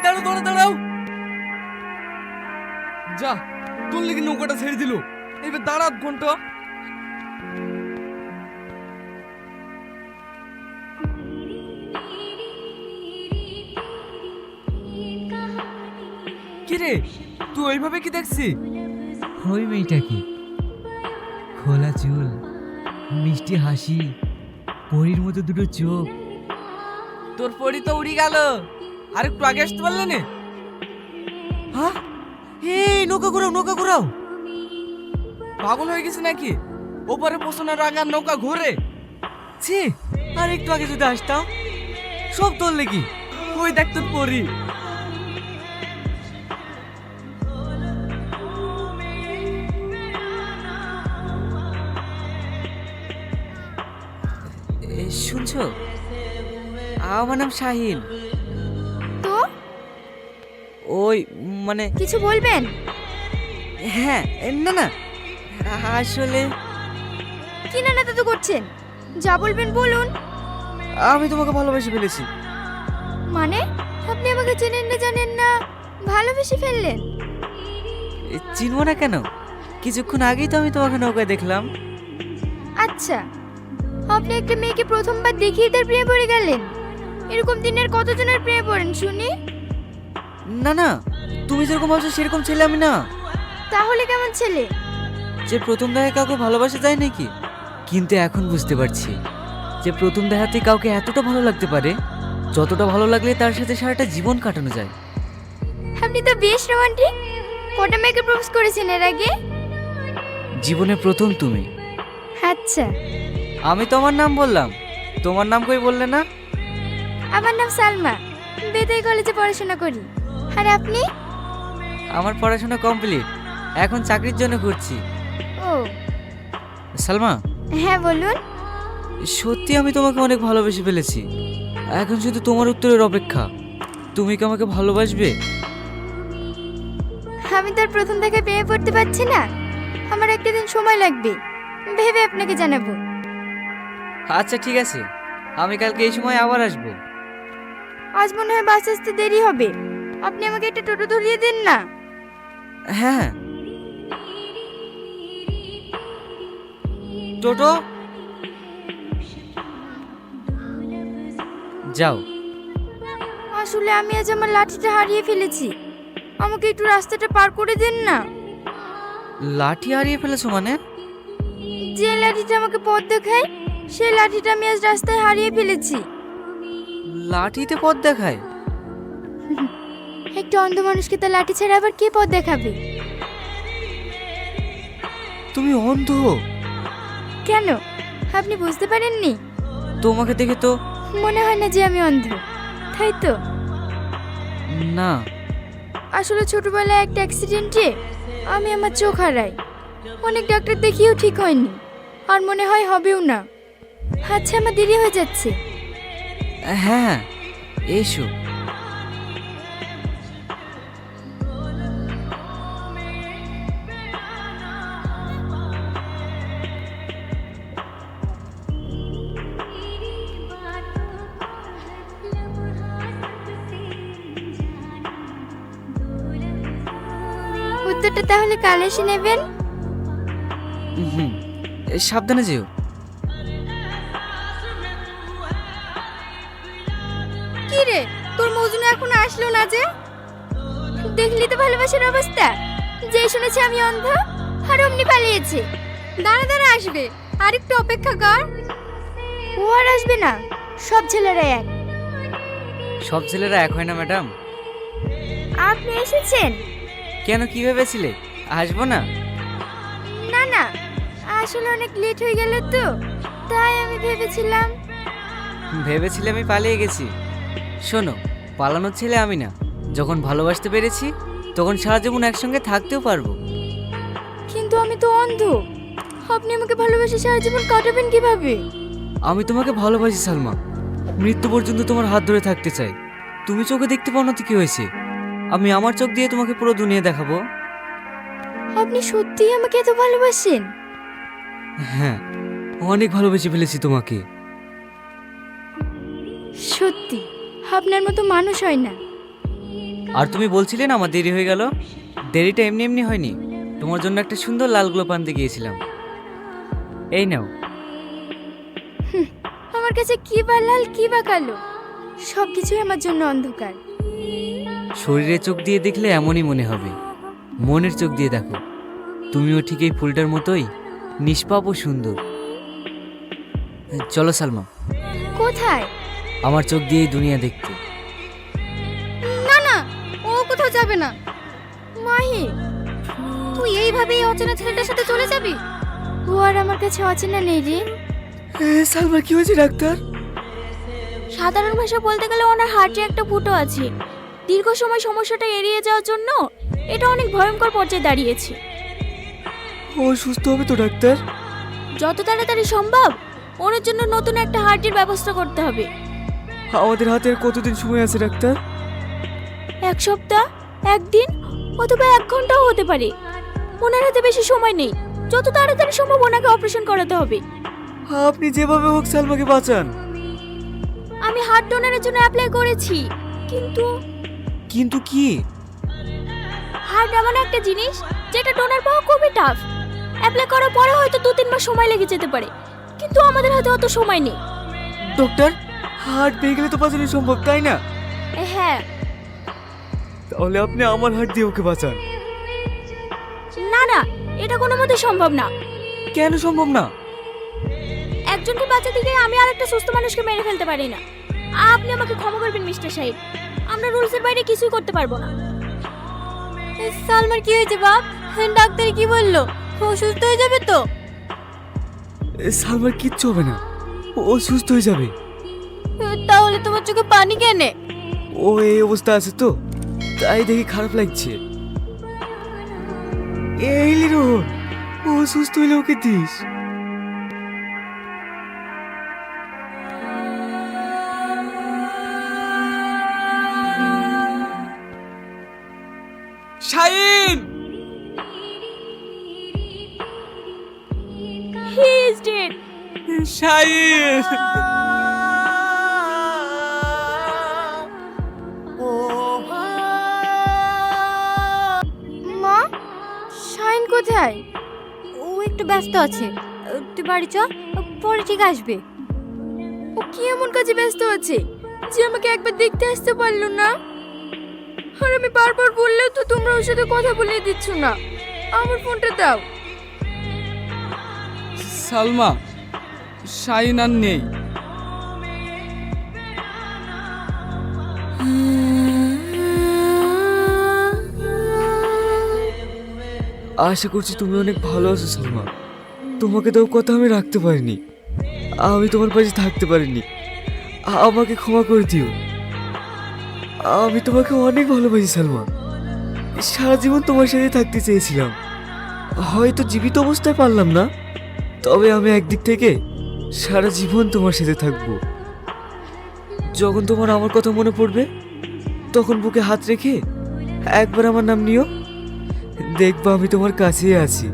দাঁড়াও দাঁড়াও দাঁড়াও। যা, তোর লেগে নৌকাটা ছেড়ে দিল। এবার দাঁড়া আধ ঘন্টা। কিরে, তুই ওইভাবে কি দেখছি? ওই মেয়েটা কি? খোলা চুল, মিষ্টি হাসি, পরীর মতো দুটো চোখ। তোর পরি তো উড়ি গেল, আর একটু আগে আসতে পারলে না? হ্যাঁ, এই নৌকা ঘুরাও, নৌকা ঘুরাও। পাগল হয়ে গেছে নাকি? ওপরে পৌঁছানোর আগে আর নৌকা ঘুরে? ছি, আর একটু আগে যদি আসতাম। সব তোর লেগে। ওই দেখ তোর পরি। শুনছো, আমার নাম শাহিন। তো ওই মানে কিছু বলবেন? হ্যাঁ, না না, আসলে কি না তো করছেন? যা বলবেন বলুন। আমি তোমাকে ভালোবেসে ফেলেছি। মানে আপনি আমাকে চেনেন না, জানেন না, ভালোবেসে ফেললেন? চিনবো না কেন? কিছুক্ষণ আগেই তো আমি তোমাকে নৌকায় দেখলাম। আচ্ছা, আপনি একটা মেয়েকে প্রথমবার দেখিয়ে তার প্রেমে পড়ে গেলেন? এরকম দিনের কতজনের প্রেমে পড়েন শুনি? না না, তুমি যেরকম ভাবছো সেরকম ছেলে আমি না। তাহলে কেমন ছেলে? যে প্রথম দেখায় কাউকে ভালোবাসা যায় নাকি? কিন্তু এখন বুঝতে পারছি যে প্রথম দেখাতে কাউকে এতটা ভালো লাগতে পারে, যতটা ভালো লাগলে তার সাথে সারাটা জীবন কাটানো যায়। আপনি তো বেশ রোমান্টিক। কটা মেয়েকে প্রপোজ করেছেন এর আগে? জীবনে প্রথম তুমি। আচ্ছা, আমি তোমার নাম বললাম, তোমার নাম কই বললে না? আমার নাম সালমা, বেতাই কলেজে পড়াশোনা করি। আর আপনি? আমার পড়াশোনা কমপ্লিট, এখন চাকরির জন্য ঘুরছি। ও সালমা, হ্যাঁ বলুন। সত্যি আমি তোমাকে অনেক ভালোবেসে ফেলেছি। এখন শুধু তোমার উত্তরের অপেক্ষা। তুমি কি আমাকে ভালোবাসবে? আমি তার প্রথম দেখায় প্রেমে পড়তে পারছি না। আমার একটা দিন সময় লাগবে, ভেবে আপনাকে জানাবো। আচ্ছা ঠিক আছে, আমি কালকে এই সময় আবার আসবো। আজ মনে হয় বাস আসতে দেরি হবে। আপনি আমাকে একটা টোটো ধরিয়ে দিন না। হ্যাঁ, টোটো যাও। আসলে আমি আজ আমার লাঠিটা হারিয়ে ফেলেছি। আমাকে একটু রাস্তাটা পার করে দিন না। লাঠি হারিয়ে ফেলেছো মানে? যে লাঠিটা আমাকে পথ দেখায়, সেই লাঠিটা আমি আজ রাস্তায় হারিয়ে ফেলেছি। লাঠিতে পথ দেখায়? একটা অন্ধ মানুষকে তার লাঠি ছেড়ে আবার কে পথ দেখাবে? তুমি অন্ধ? কেন, আপনি বুঝতে পারেননি? তোমাকে দেখে তো মনে হয় না যে আমি অন্ধ, তাই তো? না। আসলে ছোটবেলায় একটা অ্যাক্সিডেন্টে আমি আমার চোখ হারাই। অনেক ডাক্তার দেখিয়েও ঠিক হয়নি, আর মনে হয় হবেও না। আচ্ছা, আমার দেরি হয়ে যাচ্ছে। হ্যাঁ, এসো। উত্তরটা তাহলে কাল এসে নেবেন। হুম, সাবধানে যেও। কি রে, তোর মজনু এখনো আসলো না যে? দেখলি তো ভালোবাসার অবস্থা। যেই শুনেছে আমি অন্ধ, আর অমনি পালিয়েছে। দাঁড়া দাঁড়া, আসবে, আর একটু অপেক্ষা কর। ও আর আসবে না, সব ছেলেরা এক। সব ছেলেরা এক হয় না ম্যাডাম। আপনি এসেছেন? কেন, কি ভেবেছিলে আসবো না? না না, আসলে অনেক লেট হয়ে গেল তো, তাই আমি ভেবেছিলাম। ভেবেছিলে আমি পালিয়ে গেছি? শোনো, পালানোর ছেলে আমি না। যখন ভালোবাসতে পেরেছি তখন সারা জীবন একসঙ্গে থাকতেও পারবো। কিন্তু আমি তো অন্ধ, আপনি আমাকে ভালোবেসে সারা জীবন কাটাবেন কিভাবে? আমি তোমাকে ভালোবাসি সালমা, মৃত্যু পর্যন্ত তোমার হাত ধরে থাকতে চাই। তুমি চোখে দেখতে পাও না তো কি হয়েছে? আমি আমার চোখ দিয়ে তোমাকে পুরো দুনিয়া দেখাবো। আপনি সত্যিই আমাকে এত ভালোবাসেন? হ্যাঁ, অনেক ভালোবেসে ফেলেছি তোমাকে। সত্যি আপনার মতো মানুষ হয় না। আর তুমি বলছিলে না আমার দেরি হয়ে গেল, দেরিটা এমনি এমনি হয়নি, তোমার জন্য একটা সুন্দর লাল গোলাপ আনতে গিয়েছিলাম। এই নাও। আমার কাছে কি বা লাল কি বা কালো, সব কিছুই আমার জন্য অন্ধকার। শরীরের চোখ দিয়ে দেখলে এমনই মনে হবে, মনের চোখ দিয়ে দেখো, তুমিও ঠিক এই ফুলটার মতোই নিষ্পাপ ও সুন্দর। চলো সালমা, কোথায়? আমার চোখ দিয়েই দুনিয়া দেখতে। না না, ও কোথাও যাবে না। মাহি, তুই এইভাবেই অচেনা ছেলেটার সাথে চলে যাবি? ও আর আমার কাছে অচেনা নেই রে। সালমা কি হয়েছে ডাক্তার? সাধারণ ভাষা বলতে গেলে ওনার হার্টে একটা ফুটো আছে। দীর্ঘ সময় সমস্যাটা এড়িয়ে যাওয়ার জন্য এটা অনেক ভয়ঙ্কর পর্যায়ে দাঁড়িয়েছে। ও সুস্থ হবে তো ডাক্তার? যত তাড়াতাড়ি সম্ভব ওনার জন্য নতুন একটা হার্টের ব্যবস্থা করতে হবে। আমাদের হাতে আর কতদিন সময় আছে ডাক্তার? 1 সপ্তাহ, 1 দিন অথবা 1 ঘন্টাও হতে পারে। ওনার হাতে বেশি সময় নেই, যত তাড়াতাড়ি সম্ভব ওনাকে অপারেশন করাতে হবে। আপনি যেভাবে হোক সালমাকে বাঁচান। আমি হার্ট ডোনারের জন্য অ্যাপ্লাই করেছি, কিন্তু কিন্তু কি? হার্ট এমন একটা জিনিস যেটা ডোনার পাওয়া খুবই টাফ। অ্যাপ্লাই করার পরে হয়তো 2-3 মাস সময় লেগে যেতে পারে, কিন্তু আমাদের হাতে অত সময় নেই। ডক্টর, হার্ট পেয়ে গেলে তো বাঁচানো সম্ভব, তাই না? হ্যাঁ। তাহলে আপনি আমার হার্ট দিয়ে ওকে বাঁচান। না না, এটা কোনো মতে সম্ভব না। কেন সম্ভব না? একজনকে বাঁচাতে গিয়ে আমি আর একটা সুস্থ মানুষকে মেরে ফেলতে পারি না। আপনি আমাকে ক্ষমা করবেন মিস্টার সাহেব, আমরা রুলসের বাইরে কিছুই করতে পারবো না। সালমার কি হয়েছে বাপ? ডাক্তার কি বললো? ও সুস্থ হয়ে যাবে তো? সালমার কিচ্ছু হবে না, ও সুস্থ হয়ে যাবে। তাহলে তোমার চোখে পানি কেনে? ও এই অবস্থা আছে তো, তাই দেখি খারাপ লাগছে। এই লিরোহন, ও সুস্থ হইলে ওকে দিস। Shahin! He is dead. Shahin! মা, শাইন কোথায়? ও একটু ব্যস্ত আছে, তুই বাড়ি চ, পরে ঠিক আসবে। ও কি এমন কাজে ব্যস্ত আছে যে আমাকে একবার দেখতে আসতে পারলো না? আর আমি বারবার বললেও তো তোমরা ওর সাথে কথা বলিয়ে দিচ্ছ না। আমার ফোনটা দাও। সালমা, শাহিন আর নেই। আশা করছি তুমি অনেক ভালো আছো সালমা। তোমাকে তো কথা আমি রাখতে পারিনি, আমি তোমার পাশে থাকতে পারিনি, আমাকে ক্ষমা করে দিও। আমি তোমাকে অনেক ভালোবাসি সালমা, সারা জীবন তোমার সাথে থাকতে চেয়েছিলাম। হয়তো জীবিত অবস্থায় পারলাম না, তবে আমি একদিক থেকে সারা জীবন তোমার সাথে থাকবো। যখন তোমার আমার কথা মনে পড়বে তখন বুকে হাত রেখে একবার আমার নাম নিও, দেখবা আমি তোমার কাছেই আছি।